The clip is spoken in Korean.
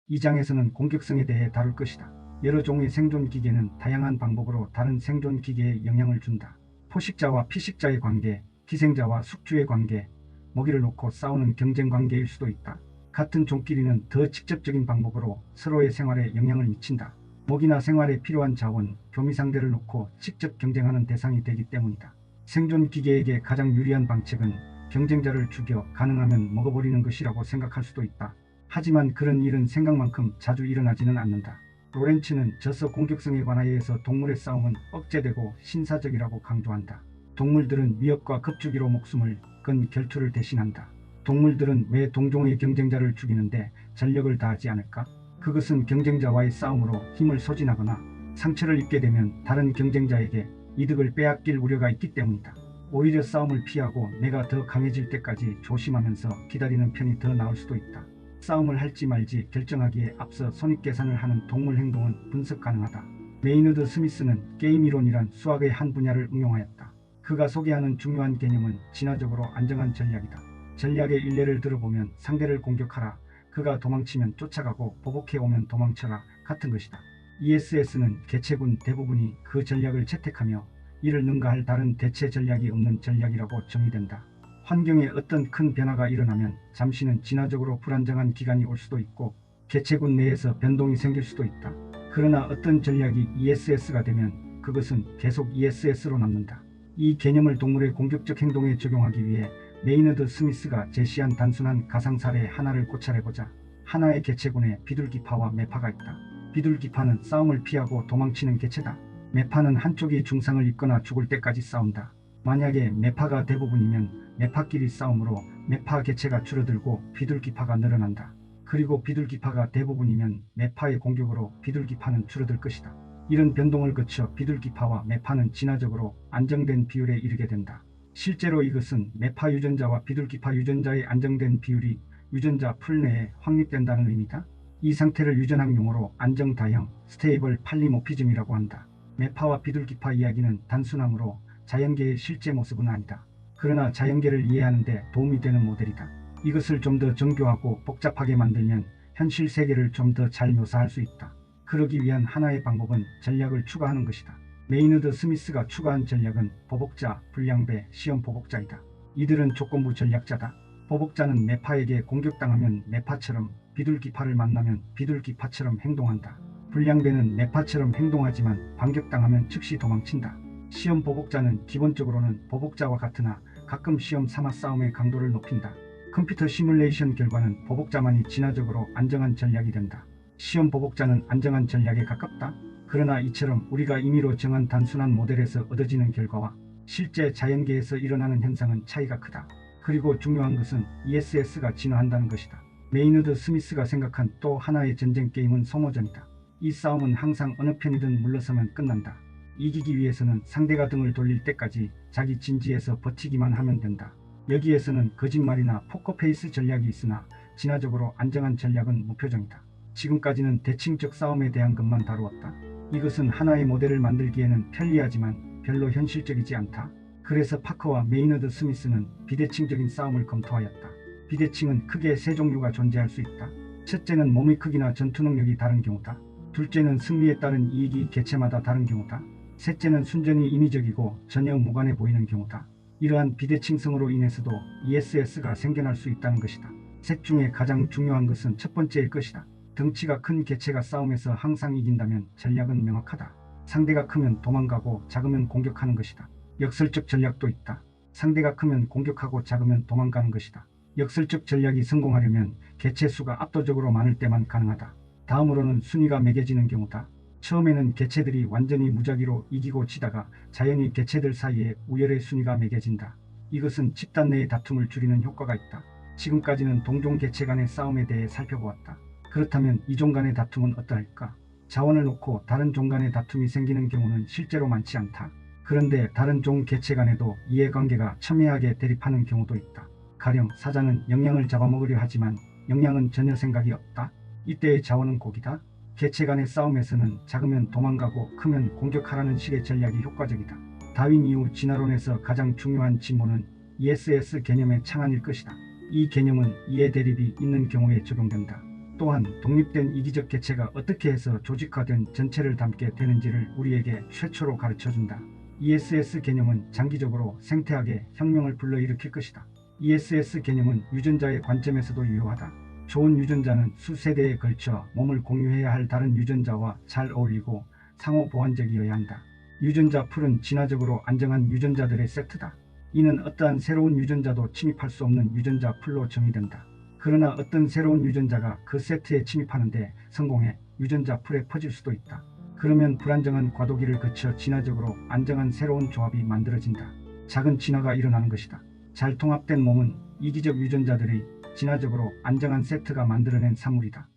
이 장에서는 공격성에 대해 다룰 것이다. 여러 종의 생존 기계는 다양한 방법으로 다른 생존 기계에 영향을 준다. 포식자와 피식자의 관계, 기생자와 숙주의 관계, 먹이를 놓고 싸우는 경쟁 관계일 수도 있다. 같은 종끼리는 더 직접적인 방법으로 서로의 생활에 영향을 미친다. 먹이나 생활에 필요한 자원, 교미 상대를 놓고 직접 경쟁하는 대상이 되기 때문이다. 생존 기계에게 가장 유리한 방책은 경쟁자를 죽여 가능하면 먹어버리는 것이라고 생각할 수도 있다. 하지만 그런 일은 생각만큼 자주 일어나지는 않는다. 로렌츠는 저서 공격성에 관하여서 동물의 싸움은 억제되고 신사적이라고 강조한다. 동물들은 위협과 급주기로 목숨을 건 결투를 대신한다. 동물들은 왜 동종의 경쟁자를 죽이는데 전력을 다하지 않을까? 그것은 경쟁자와의 싸움으로 힘을 소진하거나 상처를 입게 되면 다른 경쟁자에게 이득을 빼앗길 우려가 있기 때문이다. 오히려 싸움을 피하고 내가 더 강해질 때까지 조심하면서 기다리는 편이 더 나을 수도 있다. 싸움을 할지 말지 결정하기에 앞서 손익계산을 하는 동물 행동은 분석 가능하다. 메이너드 스미스는 게임 이론이란 수학의 한 분야를 응용하였다. 그가 소개하는 중요한 개념은 진화적으로 안정한 전략이다. 전략의 일례를 들어보면 상대를 공격하라, 그가 도망치면 쫓아가고 보복해오면 도망쳐라 같은 것이다. ESS는 개체군 대부분이 그 전략을 채택하며 이를 능가할 다른 대체 전략이 없는 전략이라고 정의된다. 환경에 어떤 큰 변화가 일어나면 잠시는 진화적으로 불안정한 기간이 올 수도 있고 개체군 내에서 변동이 생길 수도 있다. 그러나 어떤 전략이 ESS가 되면 그것은 계속 ESS로 남는다. 이 개념을 동물의 공격적 행동에 적용하기 위해 메이너드 스미스가 제시한 단순한 가상 사례 하나를 고찰해보자. 하나의 개체군에 비둘기파와 매파가 있다. 비둘기파는 싸움을 피하고 도망치는 개체다. 매파는 한쪽이 중상을 입거나 죽을 때까지 싸운다. 만약에 매파가 대부분이면 매파끼리 싸움으로 매파 개체가 줄어들고 비둘기파가 늘어난다. 그리고 비둘기파가 대부분이면 매파의 공격으로 비둘기파는 줄어들 것이다. 이런 변동을 거쳐 비둘기파와 매파는 진화적으로 안정된 비율에 이르게 된다. 실제로 이것은 매파 유전자와 비둘기파 유전자의 안정된 비율이 유전자 풀 내에 확립된다는 의미다. 이 상태를 유전학 용어로 안정다형, 스테이블 팔리모피즘이라고 한다. 매파와 비둘기파 이야기는 단순함으로 자연계의 실제 모습은 아니다. 그러나 자연계를 이해하는 데 도움이 되는 모델이다. 이것을 좀 더 정교하고 복잡하게 만들면 현실 세계를 좀 더 잘 묘사할 수 있다. 그러기 위한 하나의 방법은 전략을 추가하는 것이다. 메이너드 스미스가 추가한 전략은 보복자, 불량배, 시험 보복자이다. 이들은 조건부 전략자다. 보복자는 매파에게 공격당하면 매파처럼, 비둘기파를 만나면 비둘기파처럼 행동한다. 불량배는 매파처럼 행동하지만 반격당하면 즉시 도망친다. 시험 보복자는 기본적으로는 보복자와 같으나 가끔 시험 삼아 싸움의 강도를 높인다. 컴퓨터 시뮬레이션 결과는 보복자만이 진화적으로 안정한 전략이 된다. 시험 보복자는 안정한 전략에 가깝다. 그러나 이처럼 우리가 임의로 정한 단순한 모델에서 얻어지는 결과와 실제 자연계에서 일어나는 현상은 차이가 크다. 그리고 중요한 것은 ESS가 진화한다는 것이다. 메이너드 스미스가 생각한 또 하나의 전쟁 게임은 소모전이다. 이 싸움은 항상 어느 편이든 물러서면 끝난다. 이기기 위해서는 상대가 등을 돌릴 때까지 자기 진지에서 버티기만 하면 된다. 여기에서는 거짓말이나 포커페이스 전략이 있으나 진화적으로 안정한 전략은 무표정이다. 지금까지는 대칭적 싸움에 대한 것만 다루었다. 이것은 하나의 모델을 만들기에는 편리하지만 별로 현실적이지 않다. 그래서 파커와 메이너드 스미스는 비대칭적인 싸움을 검토하였다. 비대칭은 크게 세 종류가 존재할 수 있다. 첫째는 몸의 크기나 전투 능력이 다른 경우다. 둘째는 승리에 따른 이익이 개체마다 다른 경우다. 셋째는 순전히 인위적이고 전혀 무관해 보이는 경우다. 이러한 비대칭성으로 인해서도 ESS가 생겨날 수 있다는 것이다. 셋 중에 가장 중요한 것은 첫 번째일 것이다. 덩치가 큰 개체가 싸움에서 항상 이긴다면 전략은 명확하다. 상대가 크면 도망가고 작으면 공격하는 것이다. 역설적 전략도 있다. 상대가 크면 공격하고 작으면 도망가는 것이다. 역설적 전략이 성공하려면 개체 수가 압도적으로 많을 때만 가능하다. 다음으로는 순위가 매겨지는 경우다. 처음에는 개체들이 완전히 무작위로 이기고 지다가 자연히 개체들 사이에 우열의 순위가 매겨진다. 이것은 집단 내의 다툼을 줄이는 효과가 있다. 지금까지는 동종 개체 간의 싸움에 대해 살펴보았다. 그렇다면 이종 간의 다툼은 어떠할까? 자원을 놓고 다른 종 간의 다툼이 생기는 경우는 실제로 많지 않다. 그런데 다른 종 개체 간에도 이해관계가 첨예하게 대립하는 경우도 있다. 가령 사자는 영양을 잡아먹으려 하지만 영양은 전혀 생각이 없다. 이때의 자원은 고기다. 개체 간의 싸움에서는 작으면 도망가고 크면 공격하라는 식의 전략이 효과적이다. 다윈 이후 진화론에서 가장 중요한 진보는 ESS 개념의 창안일 것이다. 이 개념은 이해 대립이 있는 경우에 적용된다. 또한 독립된 이기적 개체가 어떻게 해서 조직화된 전체를 담게 되는지를 우리에게 최초로 가르쳐준다. ESS 개념은 장기적으로 생태학의 혁명을 불러일으킬 것이다. ESS 개념은 유전자의 관점에서도 유효하다. 좋은 유전자는 수세대에 걸쳐 몸을 공유해야 할 다른 유전자와 잘 어울리고 상호 보완적이어야 한다. 유전자 풀은 진화적으로 안정한 유전자들의 세트다. 이는 어떠한 새로운 유전자도 침입할 수 없는 유전자 풀로 정의된다. 그러나 어떤 새로운 유전자가 그 세트에 침입하는데 성공해 유전자 풀에 퍼질 수도 있다. 그러면 불안정한 과도기를 거쳐 진화적으로 안정한 새로운 조합이 만들어진다. 작은 진화가 일어나는 것이다. 잘 통합된 몸은 이기적 유전자들의 진화적으로 안정한 세트가 만들어낸 산물이다.